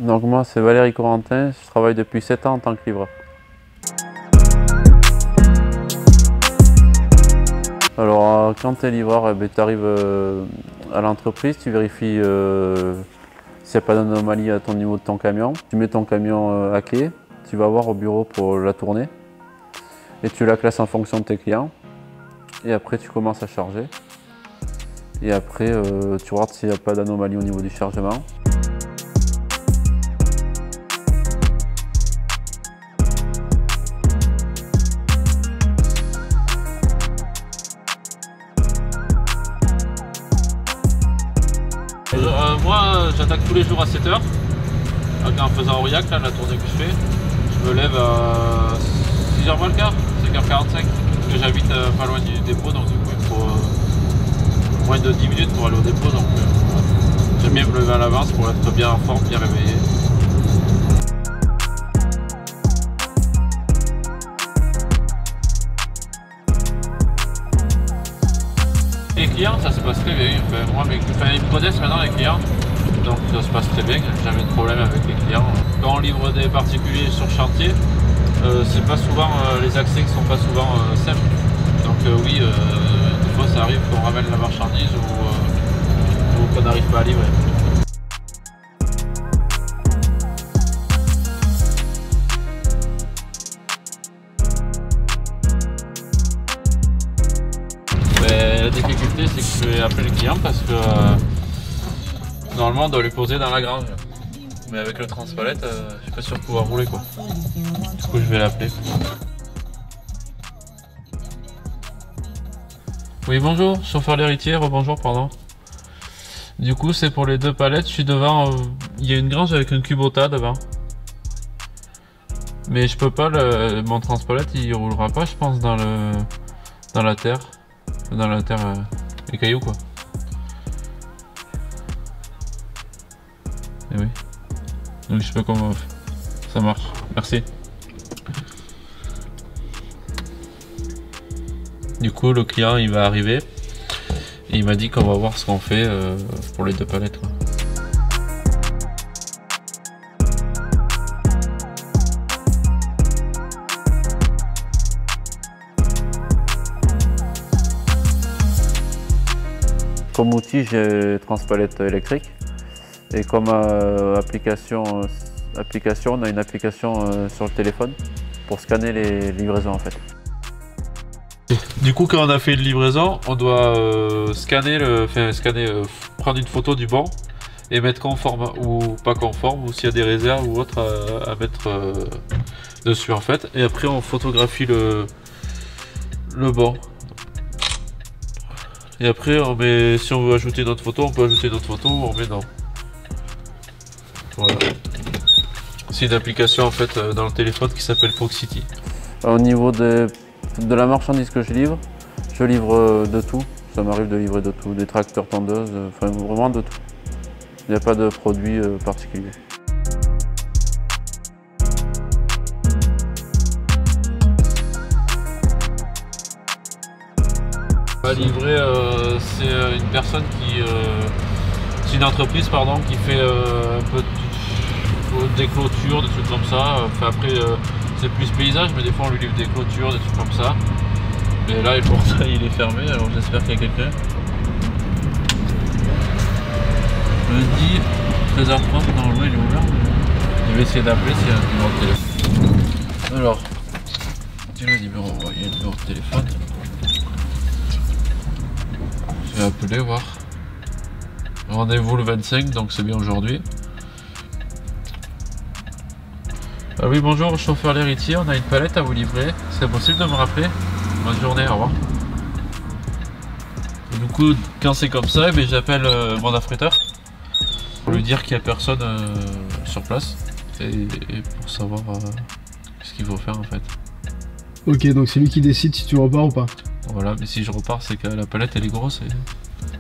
Donc moi c'est Valérie Corentin, je travaille depuis 7 ans en tant que livreur. Alors quand tu es livreur, tu arrives à l'entreprise, tu vérifies s'il n'y a pas d'anomalie à ton niveau de ton camion. Tu mets ton camion à quai, tu vas voir au bureau pour la tournée et tu la classes en fonction de tes clients. Et après tu commences à charger. Et après tu regardes s'il n'y a pas d'anomalie au niveau du chargement. Moi j'attaque tous les jours à 7 h en faisant Aurillac, là, la tournée que je fais. Je me lève à 6h moins le quart, 5h45 parce que j'habite pas loin du dépôt, donc du coup il faut moins de 10 minutes pour aller au dépôt, donc j'aime bien me lever à l'avance pour être bien en forme, bien réveillé. Les clients, ça se passe très bien. Enfin, moi, ils me connaissent maintenant les clients, donc ça se passe très bien. Jamais de problème avec les clients. Quand on livre des particuliers sur chantier, c'est pas souvent les accès qui sont pas souvent simples. Donc oui, des fois ça arrive qu'on ramène la marchandise ou qu'on n'arrive pas à livrer. La difficulté, c'est que je vais appeler le client parce que normalement on doit lui poser dans la grange. Mais avec le transpalette, je suis pas sûr de pouvoir rouler quoi. Du coup je vais l'appeler. Oui bonjour, chauffeur l'héritier, rebonjour pardon. Du coup c'est pour les 2 palettes, je suis devant, il y a une grange avec un Kubota devant. Mais je peux pas, mon transpalette il roulera pas je pense dans la terre. Dans la terre, les cailloux quoi. Et oui. Donc je sais pas comment ça marche. Merci. Du coup le client il va arriver et il m'a dit qu'on va voir ce qu'on fait pour les 2 palettes quoi. Comme outil, j'ai Transpalette électrique et comme application, on a une application sur le téléphone pour scanner les livraisons en fait. Du coup, quand on a fait une livraison, on doit prendre une photo du banc et mettre conforme ou pas conforme, ou s'il y a des réserves ou autre à mettre dessus en fait. Et après, on photographie le banc. Et après, on met, si on veut ajouter notre photo, on peut ajouter notre photo ou on met non. Voilà. C'est une application en fait dans le téléphone qui s'appelle Foxity. Au niveau de la marchandise que je livre de tout. Ça m'arrive de livrer de tout, des tracteurs tondeuses, enfin vraiment de tout. Il n'y a pas de produit particulier. Livrer, c'est une personne c'est une entreprise pardon, qui fait un peu des clôtures, des trucs comme ça. Enfin, après c'est plus paysage, mais des fois on lui livre des clôtures, des trucs comme ça. Mais là le portail il est fermé, alors j'espère qu'il y a quelqu'un. Lundi 13h30, normalement il est ouvert. Je vais essayer d'appeler s'il y a un numéro de téléphone. Alors, il y a un numéro de téléphone. Je vais appeler voir. Rendez-vous le 25, donc c'est bien aujourd'hui. Ah oui bonjour, chauffeur l'héritier, on a une palette à vous livrer. C'est possible de me rappeler? Bonne journée, au revoir. Et du coup, quand c'est comme ça, eh j'appelle mon affréteur pour lui dire qu'il n'y a personne sur place et pour savoir ce qu'il faut faire en fait. Ok, donc c'est lui qui décide si tu repars ou pas. Voilà, mais si je repars, c'est que la palette elle est grosse.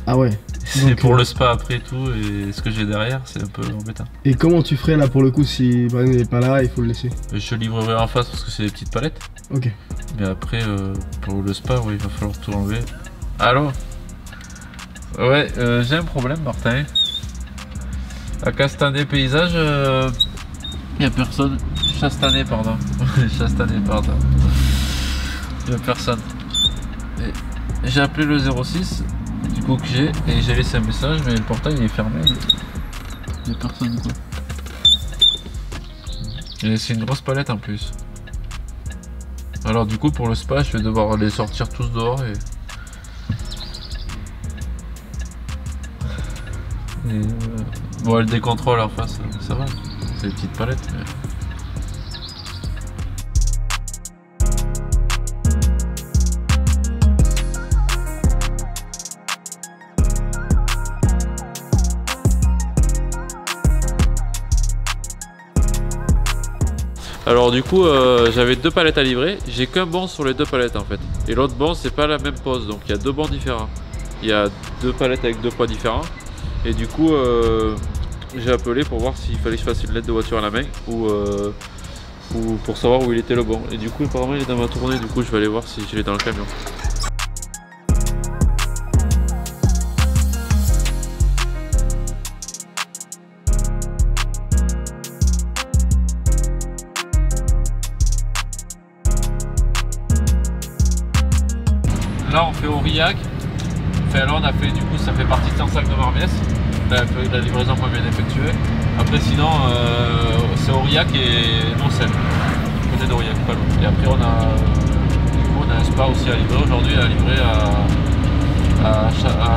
Ah ouais. C'est pour le spa après et tout, et ce que j'ai derrière, c'est un peu embêtant. Et comment tu ferais là pour le coup si par exemple il n'est pas là, il faut le laisser? Je livrerai en face parce que c'est des petites palettes. Ok. Mais après, pour le spa, oui, il va falloir tout enlever. Allô? Ouais, j'ai un problème, Martin. À Castanet Paysage, il n'y a personne. Chastanet, pardon. Chastanet, pardon. Il n'y a personne. J'ai appelé le 06 du coup que j'ai et j'ai laissé un message, mais le portail il est fermé. Il n'y a personne du coup. Et c'est une grosse palette en plus. Alors du coup pour le spa je vais devoir les sortir tous dehors et bon, elle décontrôle en face, ça va. C'est des petites palettes. Mais... Alors du coup j'avais 2 palettes à livrer, j'ai qu'un banc sur les 2 palettes en fait. Et l'autre banc c'est pas la même pose, donc il y a 2 bancs différents. Il y a 2 palettes avec 2 poids différents. Et du coup j'ai appelé pour voir s'il fallait que je fasse une lettre de voiture à la main ou pour savoir où il était le banc. Et du coup apparemment il est dans ma tournée, du coup je vais aller voir si je l'ai dans le camion. Là on fait Aurillac, enfin là on a fait du coup ça fait partie de Sansac de Marmiès, la livraison pas bien effectuée. Après sinon c'est Aurillac et Noncel, côté d'Aurillac, pas loin. Et après on a un spa aussi à livrer aujourd'hui, à livrer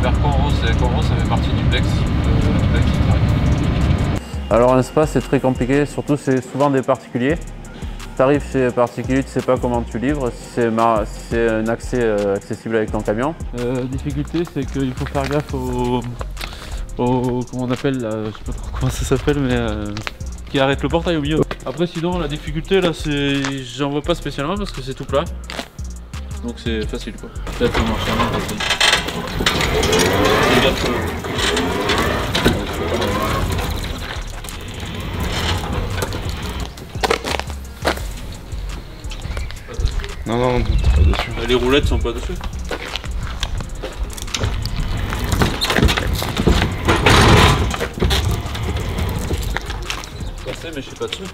vers Conros, et Conros ça fait partie du Bex qui travaille. Alors un spa c'est très compliqué, surtout c'est souvent des particuliers. Tu arrives chez les particuliers, tu sais pas comment tu livres, si c'est un accès accessible avec ton camion. La difficulté c'est qu'il faut faire gaffe au comment on appelle, je sais pas trop comment ça s'appelle, mais qui arrête le portail au milieu. Après sinon la difficulté là c'est, j'en vois pas spécialement parce que c'est tout plat. Donc c'est facile quoi. Peut-être le marcher avant parce que... Non, pas dessus. Les roulettes sont pas dessus. Passé, mais je suis pas dessus.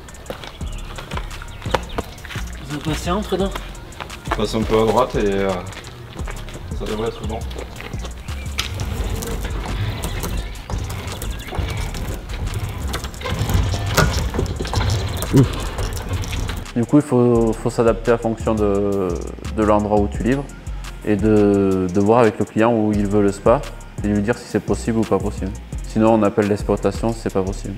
Ils ont passé entre dedans. Passe un peu à droite et ça devrait être bon. Du coup, il faut s'adapter en fonction de l'endroit où tu livres et de voir avec le client où il veut le spa et lui dire si c'est possible ou pas possible. Sinon, on appelle l'exploitation si c'est pas possible.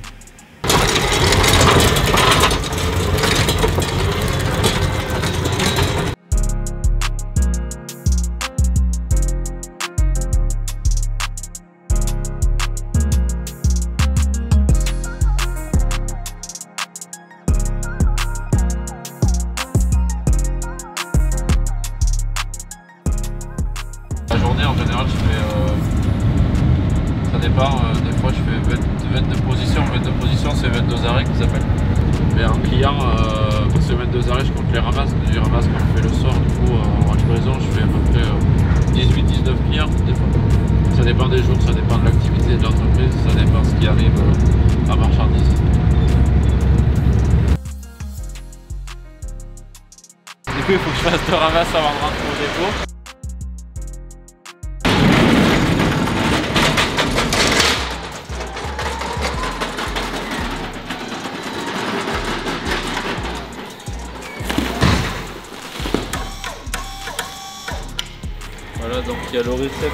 En général je fais ça dépend, des fois je fais 22 positions, 22 positions c'est 22 arrêts qu'ils appellent. Mais en client, c'est 22 arrêts, je compte les ramasses, je ramasse quand je fais le soir, du coup en livraison je fais à peu près 18-19 clients des fois. Ça dépend des jours, ça dépend de l'activité de l'entreprise, ça dépend de ce qui arrive en marchandises. Du coup il faut que je fasse 2 ramasses avant de rentrer au dépôt. Voilà, donc il y a le récep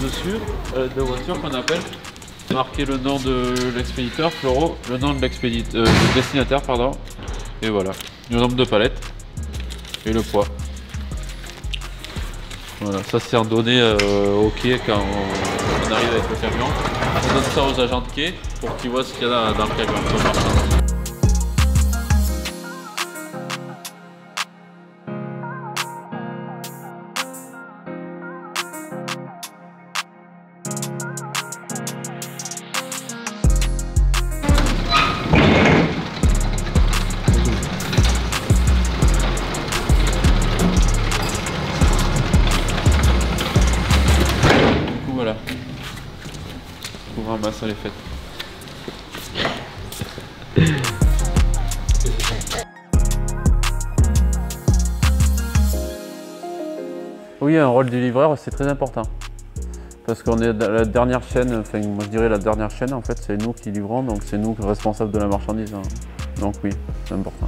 dessus, de voiture qu'on appelle. Marqué le nom de l'expéditeur, Floro, le nom de l'expéditeur, du destinataire, pardon. Et voilà, le nombre de palettes et le poids. Voilà, ça c'est en donné au quai quand on arrive avec le camion. On donne ça aux agents de quai pour qu'ils voient ce qu'il y a dans le camion. Voilà. Pour ramasse, elle est faite. Oui, un rôle du livreur, c'est très important. Parce qu'on est la dernière chaîne, enfin moi je dirais la dernière chaîne en fait, c'est nous qui livrons, donc c'est nous responsables de la marchandise. Hein. Donc oui, c'est important.